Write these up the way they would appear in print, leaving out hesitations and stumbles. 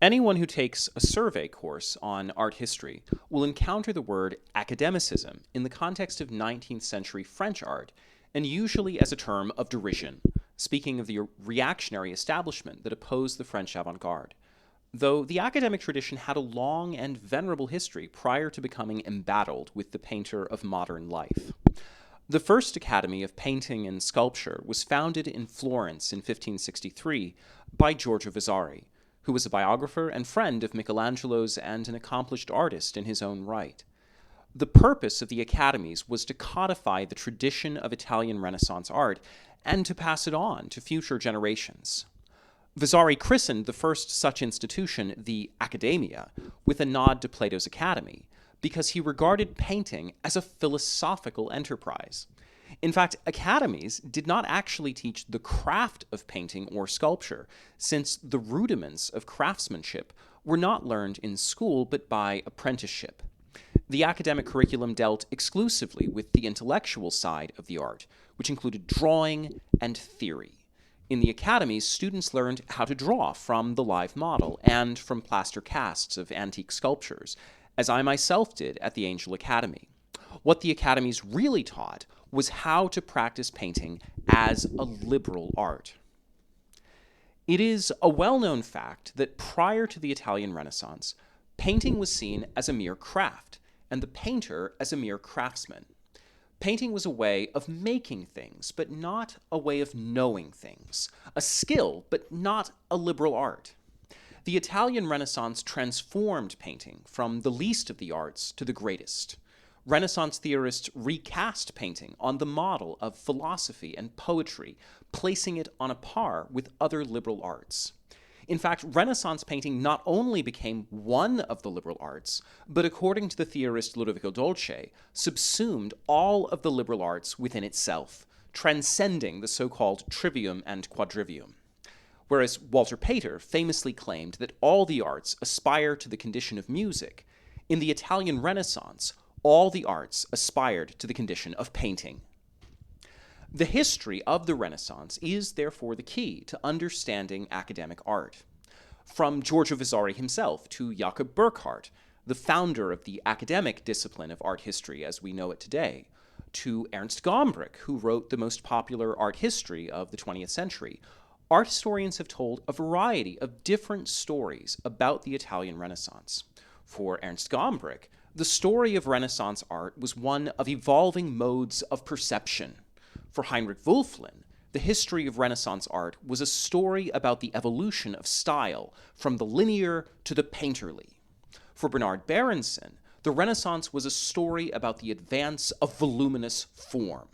Anyone who takes a survey course on art history will encounter the word academicism in the context of 19th century French art, and usually as a term of derision, speaking of the reactionary establishment that opposed the French avant-garde. Though the academic tradition had a long and venerable history prior to becoming embattled with the painter of modern life. The first Academy of Painting and Sculpture was founded in Florence in 1563 by Giorgio Vasari, who was a biographer and friend of Michelangelo's and an accomplished artist in his own right. The purpose of the academies was to codify the tradition of Italian Renaissance art and to pass it on to future generations. Vasari christened the first such institution the Accademia, with a nod to Plato's Academy, because he regarded painting as a philosophical enterprise. In fact, academies did not actually teach the craft of painting or sculpture, since the rudiments of craftsmanship were not learned in school but by apprenticeship. The academic curriculum dealt exclusively with the intellectual side of the art, which included drawing and theory. In the academies, students learned how to draw from the live model and from plaster casts of antique sculptures, as I myself did at the Angel Academy. What the academies really taught was how to practice painting as a liberal art. It is a well-known fact that prior to the Italian Renaissance, painting was seen as a mere craft, and the painter as a mere craftsman. Painting was a way of making things, but not a way of knowing things, a skill, but not a liberal art. The Italian Renaissance transformed painting from the least of the arts to the greatest. Renaissance theorists recast painting on the model of philosophy and poetry, placing it on a par with other liberal arts. In fact, Renaissance painting not only became one of the liberal arts, but according to the theorist Ludovico Dolce, subsumed all of the liberal arts within itself, transcending the so-called trivium and quadrivium. Whereas Walter Pater famously claimed that all the arts aspire to the condition of music, in the Italian Renaissance, all the arts aspired to the condition of painting. The history of the Renaissance is therefore the key to understanding academic art. From Giorgio Vasari himself to Jakob Burckhardt, the founder of the academic discipline of art history as we know it today, to Ernst Gombrich, who wrote the most popular art history of the 20th century, art historians have told a variety of different stories about the Italian Renaissance. For Ernst Gombrich, the story of Renaissance art was one of evolving modes of perception. For Heinrich Wülflin, the history of Renaissance art was a story about the evolution of style from the linear to the painterly. For Bernard Berenson, the Renaissance was a story about the advance of voluminous form.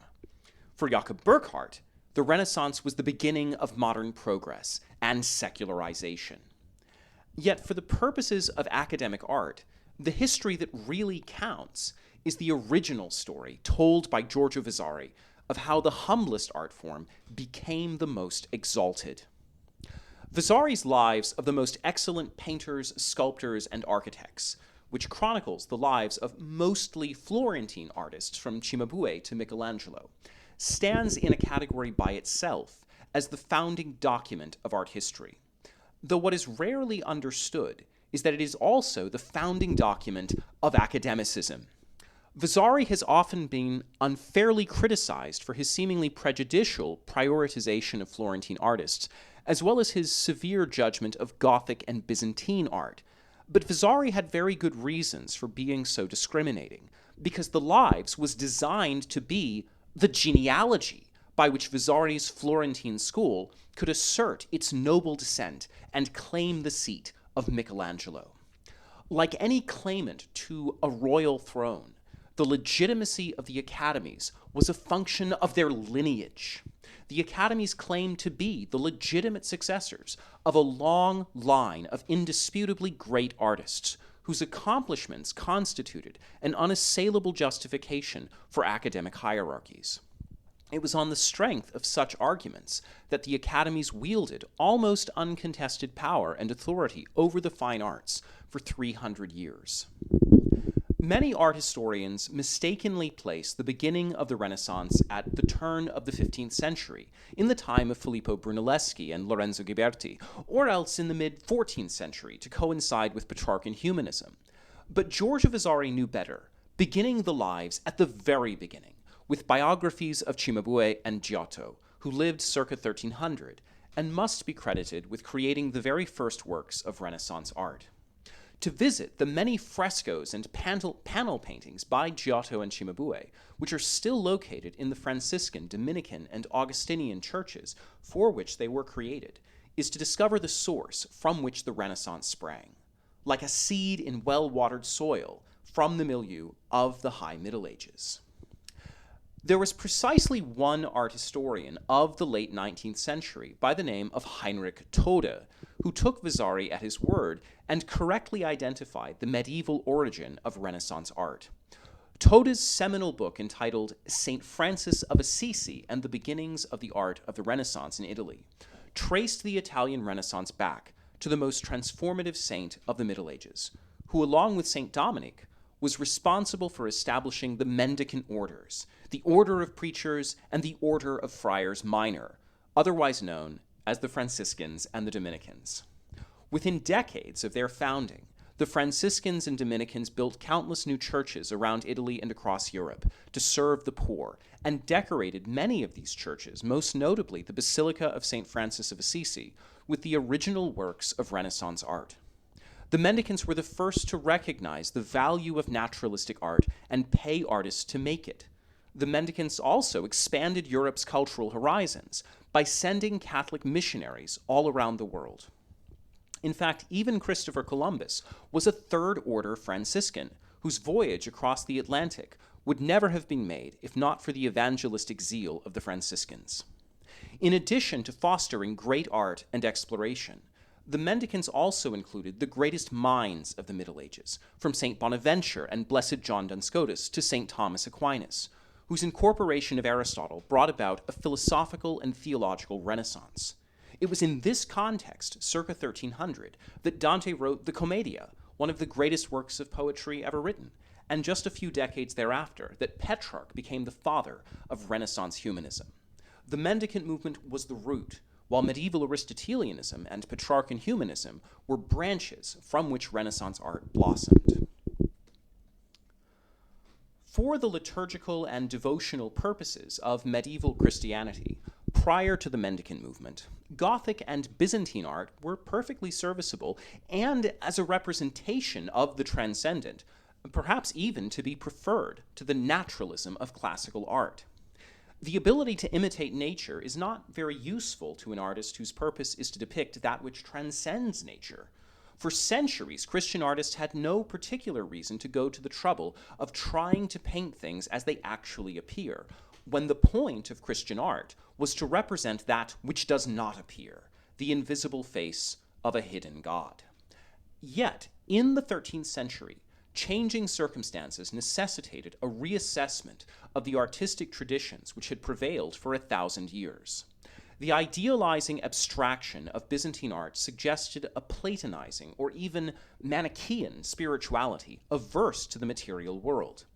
For Jakob Burckhardt, the Renaissance was the beginning of modern progress and secularization. Yet for the purposes of academic art, the history that really counts is the original story told by Giorgio Vasari of how the humblest art form became the most exalted. Vasari's lives of the most excellent painters, sculptors, and architects, which chronicles the lives of mostly Florentine artists from Cimabue to Michelangelo, stands in a category by itself as the founding document of art history, though what is rarely understood is that it is also the founding document of academicism. Vasari has often been unfairly criticized for his seemingly prejudicial prioritization of Florentine artists, as well as his severe judgment of Gothic and Byzantine art. But Vasari had very good reasons for being so discriminating, because the Lives was designed to be the genealogy by which Vasari's Florentine school could assert its noble descent and claim the seat of Michelangelo. Like any claimant to a royal throne, the legitimacy of the academies was a function of their lineage. The academies claimed to be the legitimate successors of a long line of indisputably great artists whose accomplishments constituted an unassailable justification for academic hierarchies. It was on the strength of such arguments that the academies wielded almost uncontested power and authority over the fine arts for 300 years. Many art historians mistakenly place the beginning of the Renaissance at the turn of the 15th century, in the time of Filippo Brunelleschi and Lorenzo Ghiberti, or else in the mid-14th century to coincide with Petrarchan humanism. But Giorgio Vasari knew better, beginning the lives at the very beginning, with biographies of Cimabue and Giotto, who lived circa 1300, and must be credited with creating the very first works of Renaissance art. To visit the many frescoes and panel paintings by Giotto and Cimabue, which are still located in the Franciscan, Dominican, and Augustinian churches for which they were created, is to discover the source from which the Renaissance sprang, like a seed in well-watered soil from the milieu of the High Middle Ages. There was precisely one art historian of the late 19th century by the name of Heinrich Tode, who took Vasari at his word and correctly identified the medieval origin of Renaissance art. Tode's seminal book entitled St. Francis of Assisi and the Beginnings of the Art of the Renaissance in Italy traced the Italian Renaissance back to the most transformative saint of the Middle Ages, who, along with St. Dominic, was responsible for establishing the mendicant orders, the order of preachers, and the order of friars minor, otherwise known as the Franciscans and the Dominicans. Within decades of their founding, the Franciscans and Dominicans built countless new churches around Italy and across Europe to serve the poor, and decorated many of these churches, most notably the Basilica of St. Francis of Assisi, with the original works of Renaissance art. The mendicants were the first to recognize the value of naturalistic art and pay artists to make it. The mendicants also expanded Europe's cultural horizons by sending Catholic missionaries all around the world. In fact, even Christopher Columbus was a third-order Franciscan whose voyage across the Atlantic would never have been made if not for the evangelistic zeal of the Franciscans. In addition to fostering great art and exploration, the mendicants also included the greatest minds of the Middle Ages, from St. Bonaventure and Blessed John Duns Scotus to St. Thomas Aquinas, whose incorporation of Aristotle brought about a philosophical and theological renaissance. It was in this context, circa 1300, that Dante wrote the Commedia, one of the greatest works of poetry ever written, and just a few decades thereafter that Petrarch became the father of Renaissance humanism. The mendicant movement was the root, while medieval Aristotelianism and Petrarchan humanism were branches from which Renaissance art blossomed. For the liturgical and devotional purposes of medieval Christianity, prior to the mendicant movement, Gothic and Byzantine art were perfectly serviceable and as a representation of the transcendent, perhaps even to be preferred to the naturalism of classical art. The ability to imitate nature is not very useful to an artist whose purpose is to depict that which transcends nature. For centuries, Christian artists had no particular reason to go to the trouble of trying to paint things as they actually appear, when the point of Christian art was to represent that which does not appear, the invisible face of a hidden God. Yet, in the 13th century, changing circumstances necessitated a reassessment of the artistic traditions which had prevailed for 1,000 years. The idealizing abstraction of Byzantine art suggested a Platonizing or even Manichaean spirituality averse to the material world.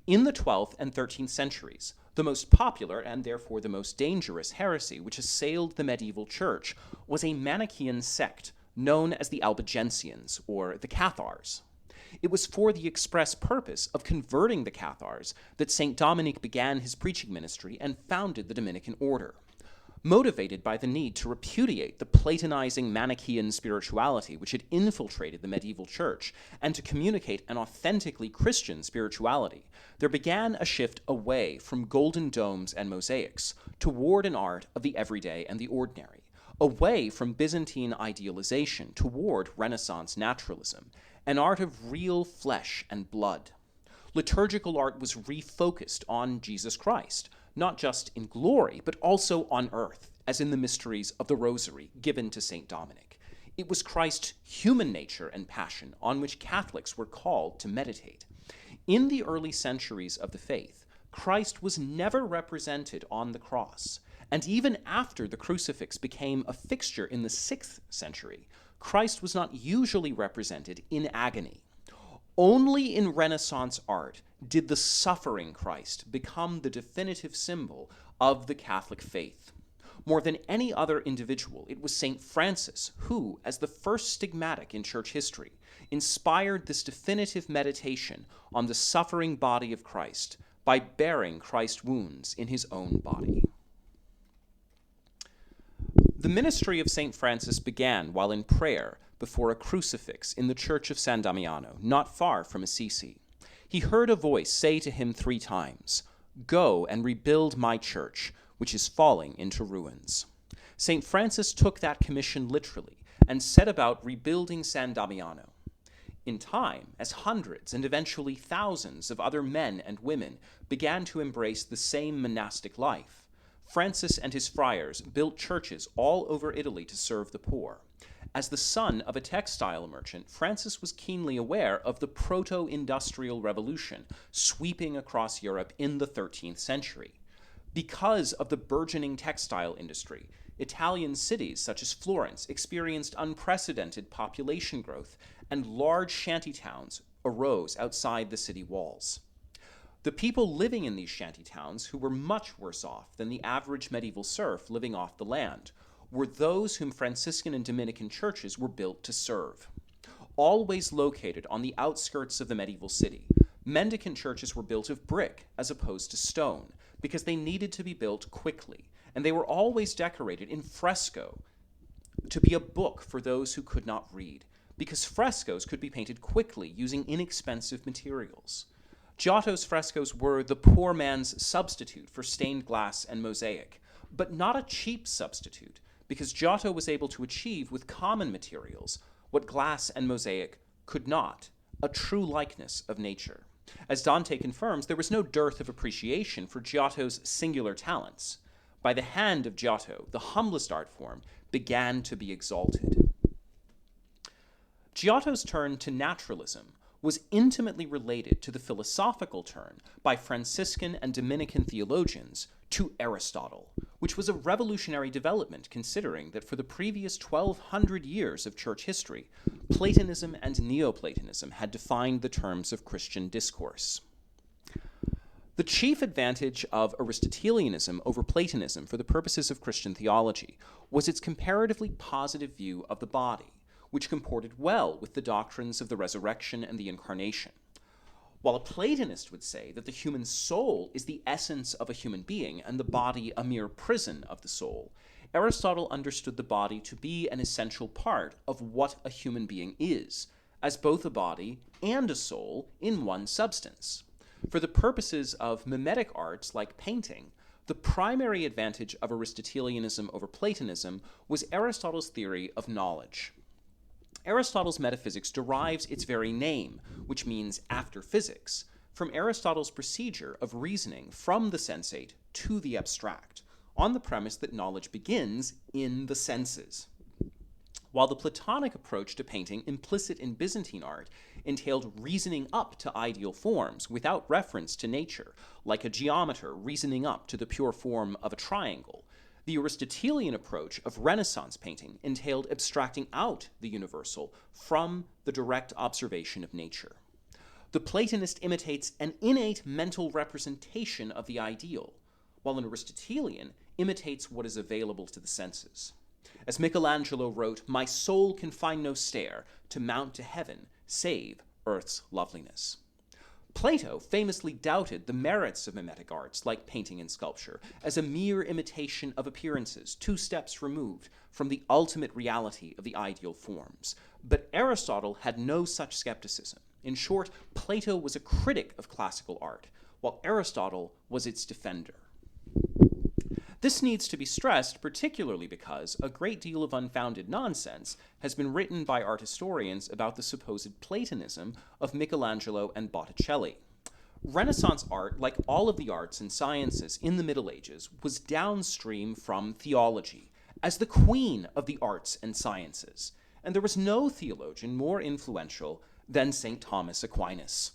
In the 12th and 13th centuries, the most popular and therefore the most dangerous heresy which assailed the medieval church was a Manichaean sect known as the Albigensians or the Cathars. It was for the express purpose of converting the Cathars that St. Dominic began his preaching ministry and founded the Dominican order. Motivated by the need to repudiate the Platonizing Manichaean spirituality which had infiltrated the medieval church and to communicate an authentically Christian spirituality, there began a shift away from golden domes and mosaics toward an art of the everyday and the ordinary, away from Byzantine idealization toward Renaissance naturalism, an art of real flesh and blood. Liturgical art was refocused on Jesus Christ, not just in glory, but also on earth, as in the mysteries of the Rosary given to St. Dominic. It was Christ's human nature and passion on which Catholics were called to meditate. In the early centuries of the faith, Christ was never represented on the cross, and even after the crucifix became a fixture in the 6th century, Christ was not usually represented in agony. Only in Renaissance art did the suffering Christ become the definitive symbol of the Catholic faith. More than any other individual, it was St. Francis who, as the first stigmatic in church history, inspired this definitive meditation on the suffering body of Christ by bearing Christ's wounds in his own body. The ministry of St. Francis began while in prayer before a crucifix in the church of San Damiano, not far from Assisi. He heard a voice say to him 3 times, "Go and rebuild my church, which is falling into ruins." St. Francis took that commission literally and set about rebuilding San Damiano. In time, as hundreds and eventually thousands of other men and women began to embrace the same monastic life, Francis and his friars built churches all over Italy to serve the poor. As the son of a textile merchant, Francis was keenly aware of the proto-industrial revolution sweeping across Europe in the 13th century. Because of the burgeoning textile industry, Italian cities such as Florence experienced unprecedented population growth, and large shanty towns arose outside the city walls. The people living in these shanty towns, who were much worse off than the average medieval serf living off the land, were those whom Franciscan and Dominican churches were built to serve. Always located on the outskirts of the medieval city, mendicant churches were built of brick as opposed to stone, because they needed to be built quickly, and they were always decorated in fresco to be a book for those who could not read, because frescoes could be painted quickly using inexpensive materials. Giotto's frescoes were the poor man's substitute for stained glass and mosaic, but not a cheap substitute, because Giotto was able to achieve with common materials what glass and mosaic could not, a true likeness of nature. As Dante confirms, there was no dearth of appreciation for Giotto's singular talents. By the hand of Giotto, the humblest art form began to be exalted. Giotto's turn to naturalism was intimately related to the philosophical turn by Franciscan and Dominican theologians to Aristotle, which was a revolutionary development considering that for the previous 1,200 years of church history, Platonism and Neoplatonism had defined the terms of Christian discourse. The chief advantage of Aristotelianism over Platonism for the purposes of Christian theology was its comparatively positive view of the body, which comported well with the doctrines of the resurrection and the incarnation. While a Platonist would say that the human soul is the essence of a human being and the body a mere prison of the soul, Aristotle understood the body to be an essential part of what a human being is, as both a body and a soul in one substance. For the purposes of mimetic arts like painting, the primary advantage of Aristotelianism over Platonism was Aristotle's theory of knowledge. Aristotle's metaphysics derives its very name, which means after physics, from Aristotle's procedure of reasoning from the sensate to the abstract, on the premise that knowledge begins in the senses. While the Platonic approach to painting implicit in Byzantine art entailed reasoning up to ideal forms without reference to nature, like a geometer reasoning up to the pure form of a triangle, the Aristotelian approach of Renaissance painting entailed abstracting out the universal from the direct observation of nature. The Platonist imitates an innate mental representation of the ideal, while an Aristotelian imitates what is available to the senses. As Michelangelo wrote, "My soul can find no stair to mount to heaven, save earth's loveliness." Plato famously doubted the merits of mimetic arts like painting and sculpture as a mere imitation of appearances 2 steps removed from the ultimate reality of the ideal forms. But Aristotle had no such skepticism. In short, Plato was a critic of classical art, while Aristotle was its defender. This needs to be stressed, particularly because a great deal of unfounded nonsense has been written by art historians about the supposed Platonism of Michelangelo and Botticelli. Renaissance art, like all of the arts and sciences in the Middle Ages, was downstream from theology, as the queen of the arts and sciences, and there was no theologian more influential than St. Thomas Aquinas.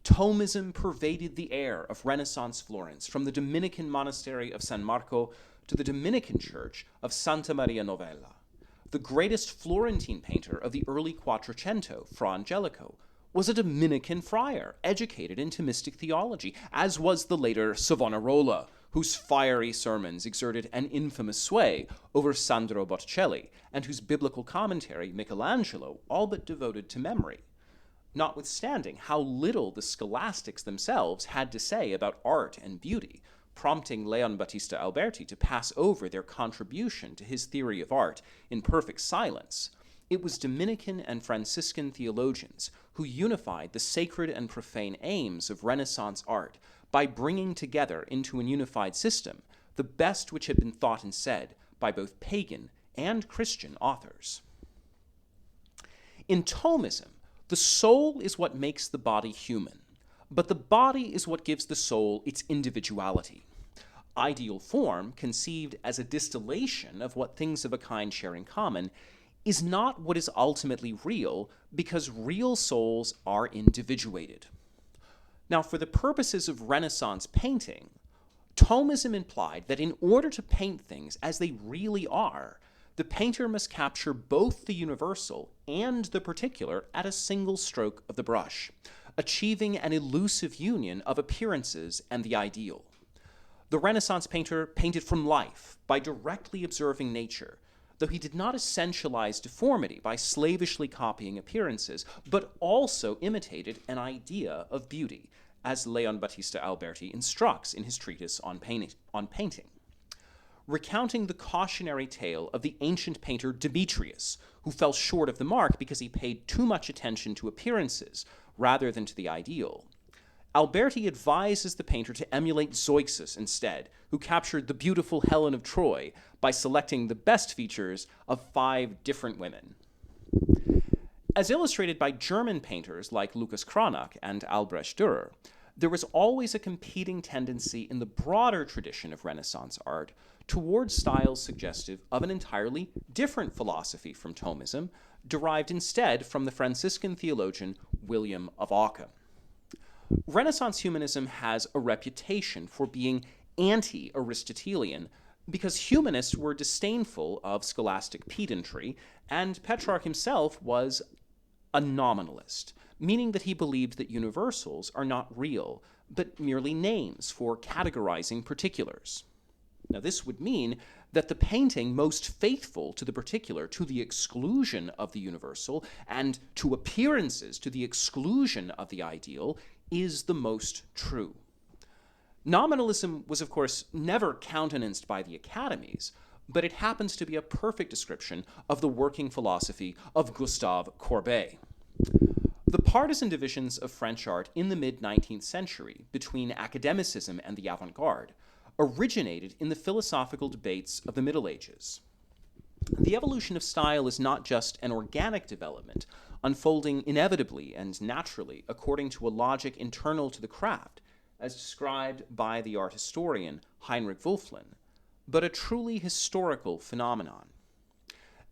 Thomism pervaded the air of Renaissance Florence, from the Dominican monastery of San Marco to the Dominican church of Santa Maria Novella. The greatest Florentine painter of the early Quattrocento, Fra Angelico, was a Dominican friar educated in Thomistic theology, as was the later Savonarola, whose fiery sermons exerted an infamous sway over Sandro Botticelli, and whose biblical commentary Michelangelo all but devoted to memory. Notwithstanding how little the scholastics themselves had to say about art and beauty, prompting Leon Battista Alberti to pass over their contribution to his theory of art in perfect silence, it was Dominican and Franciscan theologians who unified the sacred and profane aims of Renaissance art by bringing together into an unified system the best which had been thought and said by both pagan and Christian authors. In Thomism, the soul is what makes the body human, but the body is what gives the soul its individuality. Ideal form, conceived as a distillation of what things of a kind share in common, is not what is ultimately real, because real souls are individuated. Now, for the purposes of Renaissance painting, Thomism implied that in order to paint things as they really are, the painter must capture both the universal and the particular at a single stroke of the brush, achieving an elusive union of appearances and the ideal. The Renaissance painter painted from life by directly observing nature, though he did not essentialize deformity by slavishly copying appearances, but also imitated an idea of beauty, as Leon Battista Alberti instructs in his treatise on painting. Recounting the cautionary tale of the ancient painter Demetrius, who fell short of the mark because he paid too much attention to appearances rather than to the ideal, Alberti advises the painter to emulate Zeuxis instead, who captured the beautiful Helen of Troy by selecting the best features of 5 different women. As illustrated by German painters like Lucas Cranach and Albrecht Dürer, there was always a competing tendency in the broader tradition of Renaissance art towards styles suggestive of an entirely different philosophy from Thomism, derived instead from the Franciscan theologian William of Ockham. Renaissance humanism has a reputation for being anti-Aristotelian because humanists were disdainful of scholastic pedantry, and Petrarch himself was a nominalist, meaning that he believed that universals are not real, but merely names for categorizing particulars. Now, this would mean that the painting most faithful to the particular, to the exclusion of the universal, and to appearances to the exclusion of the ideal, is the most true. Nominalism was, of course, never countenanced by the academies, but it happens to be a perfect description of the working philosophy of Gustave Courbet. The partisan divisions of French art in the mid-19th century between academicism and the avant-garde originated in the philosophical debates of the Middle Ages. The evolution of style is not just an organic development, unfolding inevitably and naturally according to a logic internal to the craft, as described by the art historian Heinrich Wölfflin, but a truly historical phenomenon.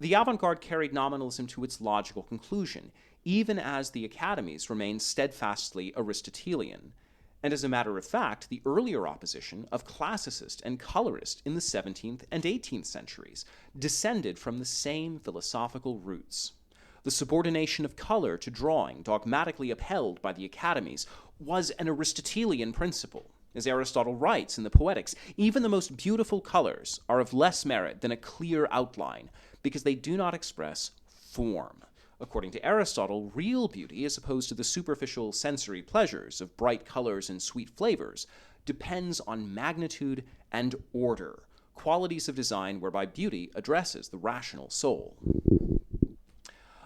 The avant-garde carried nominalism to its logical conclusion, even as the academies remained steadfastly Aristotelian, and as a matter of fact, the earlier opposition of classicist and colorist in the 17th and 18th centuries descended from the same philosophical roots. The subordination of color to drawing, dogmatically upheld by the academies, was an Aristotelian principle. As Aristotle writes in the Poetics, even the most beautiful colors are of less merit than a clear outline, because they do not express form. According to Aristotle, real beauty, as opposed to the superficial sensory pleasures of bright colors and sweet flavors, depends on magnitude and order, qualities of design whereby beauty addresses the rational soul.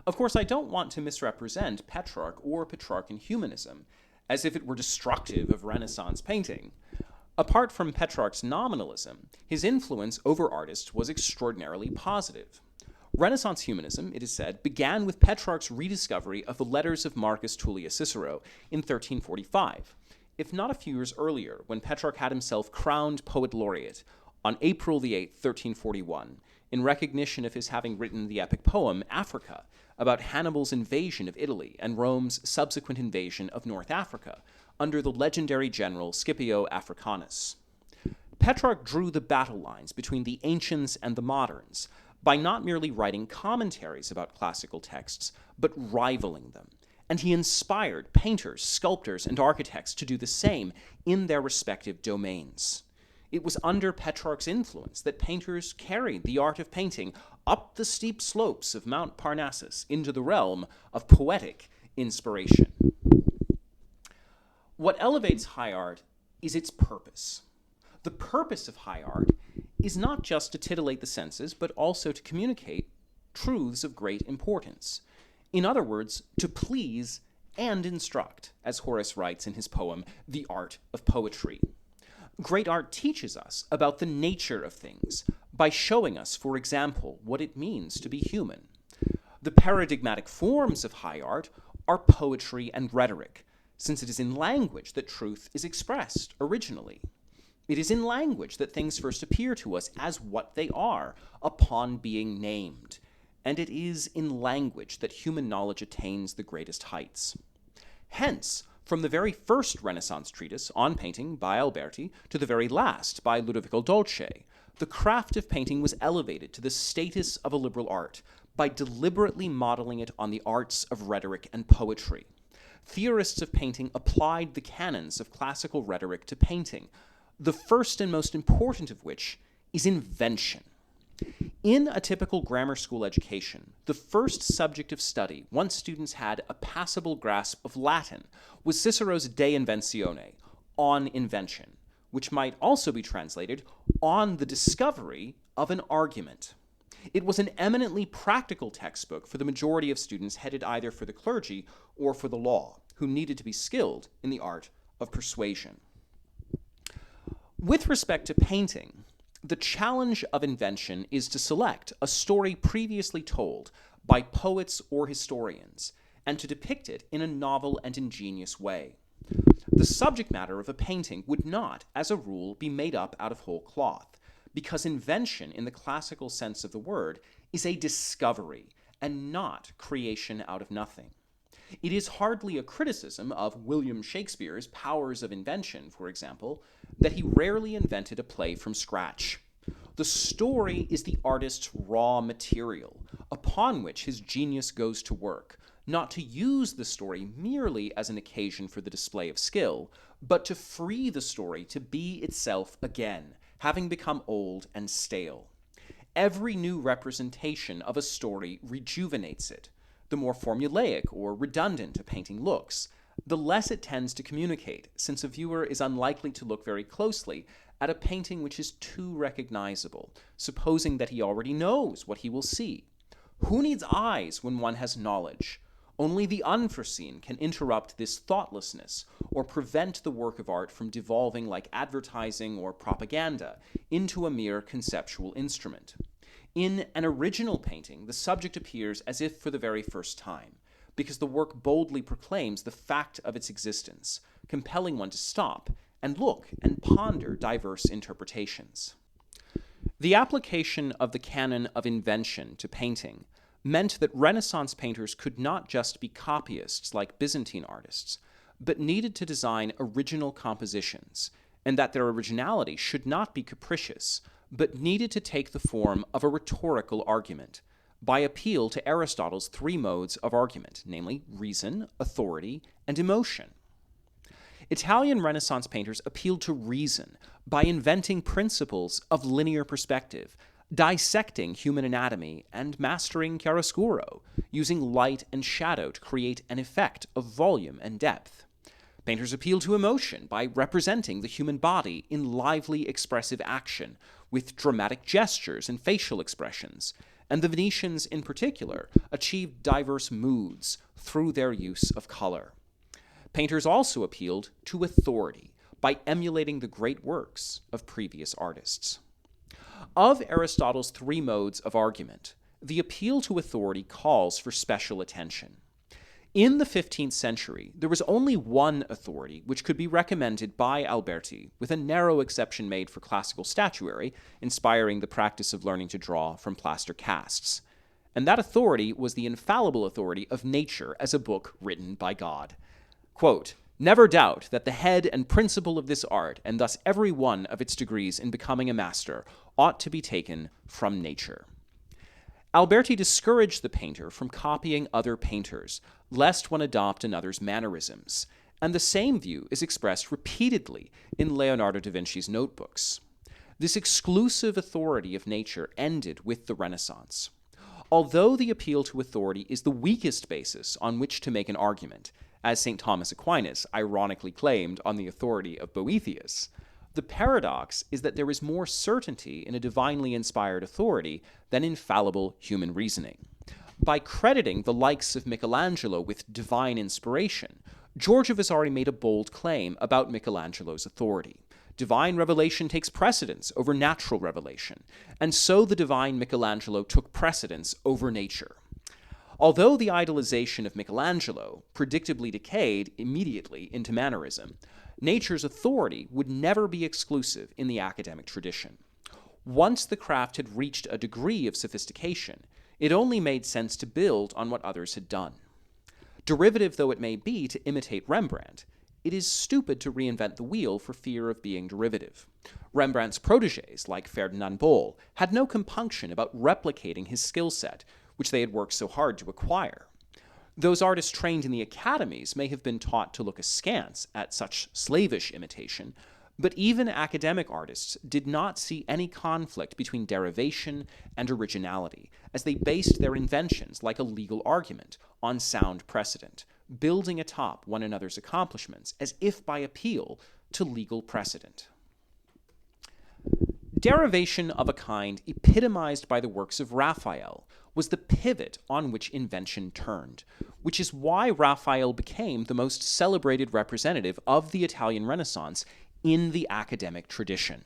Of course, I don't want to misrepresent Petrarch or Petrarchan humanism, as if it were destructive of Renaissance painting. Apart from Petrarch's nominalism, his influence over artists was extraordinarily positive. Renaissance humanism, it is said, began with Petrarch's rediscovery of the letters of Marcus Tullius Cicero in 1345, if not a few years earlier, when Petrarch had himself crowned poet laureate on April the 8th, 1341, in recognition of his having written the epic poem Africa, about Hannibal's invasion of Italy and Rome's subsequent invasion of North Africa under the legendary general Scipio Africanus. Petrarch drew the battle lines between the ancients and the moderns by not merely writing commentaries about classical texts, but rivaling them, and he inspired painters, sculptors, and architects to do the same in their respective domains. It was under Petrarch's influence that painters carried the art of painting up the steep slopes of Mount Parnassus into the realm of poetic inspiration. What elevates high art is its purpose. The purpose of high art is not just to titillate the senses, but also to communicate truths of great importance. In other words, to please and instruct, as Horace writes in his poem, The Art of Poetry. Great art teaches us about the nature of things by showing us, for example, what it means to be human. The paradigmatic forms of high art are poetry and rhetoric, since it is in language that truth is expressed originally. It is in language that things first appear to us as what they are upon being named, and it is in language that human knowledge attains the greatest heights. Hence, from the very first Renaissance treatise on painting by Alberti to the very last by Ludovico Dolce, the craft of painting was elevated to the status of a liberal art by deliberately modeling it on the arts of rhetoric and poetry. Theorists of painting applied the canons of classical rhetoric to painting, the first and most important of which is invention. In a typical grammar school education, the first subject of study, once students had a passable grasp of Latin, was Cicero's De Inventione, on invention, which might also be translated on the discovery of an argument. It was an eminently practical textbook for the majority of students headed either for the clergy or for the law, who needed to be skilled in the art of persuasion. With respect to painting, the challenge of invention is to select a story previously told by poets or historians and to depict it in a novel and ingenious way. The subject matter of a painting would not, as a rule, be made up out of whole cloth, because invention, in the classical sense of the word, is a discovery and not creation out of nothing. It is hardly a criticism of William Shakespeare's powers of invention, for example, that he rarely invented a play from scratch. The story is the artist's raw material, upon which his genius goes to work, not to use the story merely as an occasion for the display of skill, but to free the story to be itself again, having become old and stale. Every new representation of a story rejuvenates it. The more formulaic or redundant a painting looks, the less it tends to communicate, since a viewer is unlikely to look very closely at a painting which is too recognizable, supposing that he already knows what he will see. Who needs eyes when one has knowledge? Only the unforeseen can interrupt this thoughtlessness or prevent the work of art from devolving like advertising or propaganda into a mere conceptual instrument. In an original painting, the subject appears as if for the very first time, because the work boldly proclaims the fact of its existence, compelling one to stop and look and ponder diverse interpretations. The application of the canon of invention to painting meant that Renaissance painters could not just be copyists like Byzantine artists, but needed to design original compositions, and that their originality should not be capricious, but needed to take the form of a rhetorical argument, by appeal to Aristotle's three modes of argument, namely reason, authority, and emotion. Italian Renaissance painters appealed to reason by inventing principles of linear perspective, dissecting human anatomy, and mastering chiaroscuro, using light and shadow to create an effect of volume and depth. Painters appeal to emotion by representing the human body in lively expressive action, with dramatic gestures and facial expressions, and the Venetians in particular achieved diverse moods through their use of color. Painters also appealed to authority by emulating the great works of previous artists. Of Aristotle's three modes of argument, the appeal to authority calls for special attention. In the 15th century, there was only one authority which could be recommended by Alberti, with a narrow exception made for classical statuary, inspiring the practice of learning to draw from plaster casts. And that authority was the infallible authority of nature as a book written by God. Quote, "Never doubt that the head and principle of this art, and thus every one of its degrees in becoming a master, ought to be taken from nature." Alberti discouraged the painter from copying other painters, lest one adopt another's mannerisms, and the same view is expressed repeatedly in Leonardo da Vinci's notebooks. This exclusive authority of nature ended with the Renaissance. Although the appeal to authority is the weakest basis on which to make an argument, as St. Thomas Aquinas ironically claimed on the authority of Boethius, the paradox is that there is more certainty in a divinely inspired authority than in fallible human reasoning. By crediting the likes of Michelangelo with divine inspiration, Giorgio Vasari made a bold claim about Michelangelo's authority. Divine revelation takes precedence over natural revelation, and so the divine Michelangelo took precedence over nature. Although the idolization of Michelangelo predictably decayed immediately into mannerism, nature's authority would never be exclusive in the academic tradition. Once the craft had reached a degree of sophistication, it only made sense to build on what others had done. Derivative though it may be to imitate Rembrandt, it is stupid to reinvent the wheel for fear of being derivative. Rembrandt's protégés, like Ferdinand Bol, had no compunction about replicating his skill set, which they had worked so hard to acquire. Those artists trained in the academies may have been taught to look askance at such slavish imitation, but even academic artists did not see any conflict between derivation and originality, as they based their inventions like a legal argument on sound precedent, building atop one another's accomplishments as if by appeal to legal precedent. Derivation of a kind epitomized by the works of Raphael was the pivot on which invention turned, which is why Raphael became the most celebrated representative of the Italian Renaissance in the academic tradition.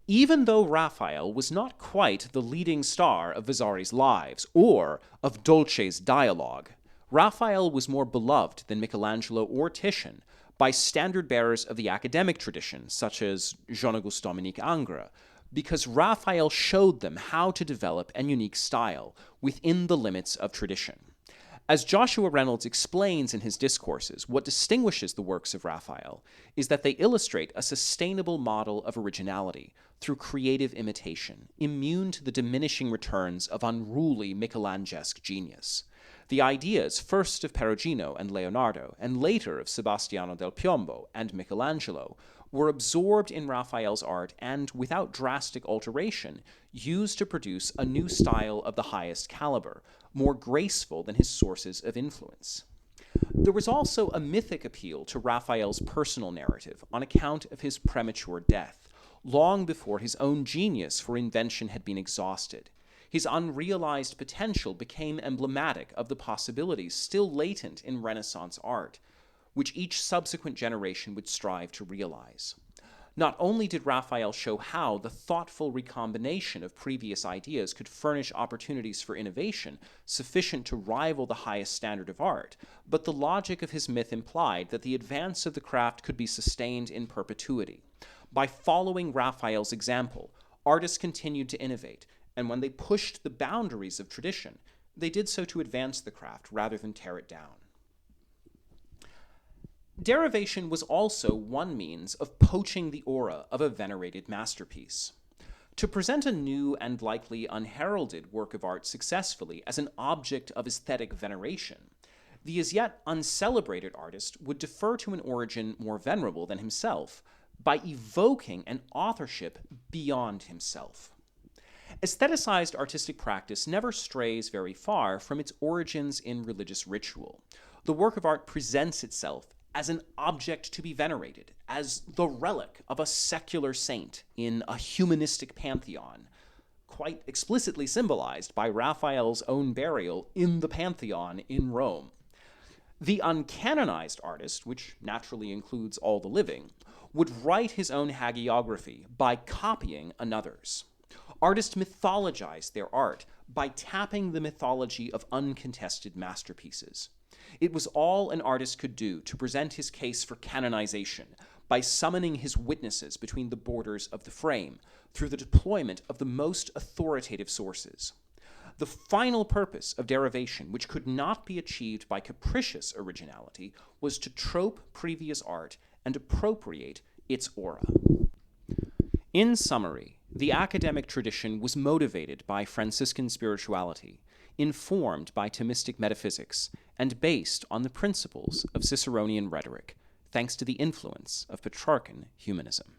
Even though Raphael was not quite the leading star of Vasari's Lives or of Dolce's Dialogue, Raphael was more beloved than Michelangelo or Titian by standard-bearers of the academic tradition, such as Jean-Auguste Dominique Ingres, because Raphael showed them how to develop an unique style within the limits of tradition. As Joshua Reynolds explains in his discourses, what distinguishes the works of Raphael is that they illustrate a sustainable model of originality through creative imitation, immune to the diminishing returns of unruly Michelangesque genius. The ideas, first of Perugino and Leonardo, and later of Sebastiano del Piombo and Michelangelo, were absorbed in Raphael's art and, without drastic alteration, used to produce a new style of the highest caliber, more graceful than his sources of influence. There was also a mythic appeal to Raphael's personal narrative on account of his premature death, long before his own genius for invention had been exhausted. His unrealized potential became emblematic of the possibilities still latent in Renaissance art, which each subsequent generation would strive to realize. Not only did Raphael show how the thoughtful recombination of previous ideas could furnish opportunities for innovation sufficient to rival the highest standard of art, but the logic of his myth implied that the advance of the craft could be sustained in perpetuity. By following Raphael's example, artists continued to innovate, and when they pushed the boundaries of tradition, they did so to advance the craft rather than tear it down. Derivation was also one means of poaching the aura of a venerated masterpiece. To present a new and likely unheralded work of art successfully as an object of aesthetic veneration, the as yet uncelebrated artist would defer to an origin more venerable than himself by evoking an authorship beyond himself. Aestheticized artistic practice never strays very far from its origins in religious ritual. The work of art presents itself as an object to be venerated, as the relic of a secular saint in a humanistic pantheon, quite explicitly symbolized by Raphael's own burial in the Pantheon in Rome. The uncanonized artist, which naturally includes all the living, would write his own hagiography by copying another's. Artists mythologized their art by tapping the mythology of uncontested masterpieces. It was all an artist could do to present his case for canonization by summoning his witnesses between the borders of the frame through the deployment of the most authoritative sources. The final purpose of derivation, which could not be achieved by capricious originality, was to trope previous art and appropriate its aura. In summary, The academic tradition was motivated by Franciscan spirituality, informed by Thomistic metaphysics, and based on the principles of Ciceronian rhetoric, thanks to the influence of Petrarchan humanism.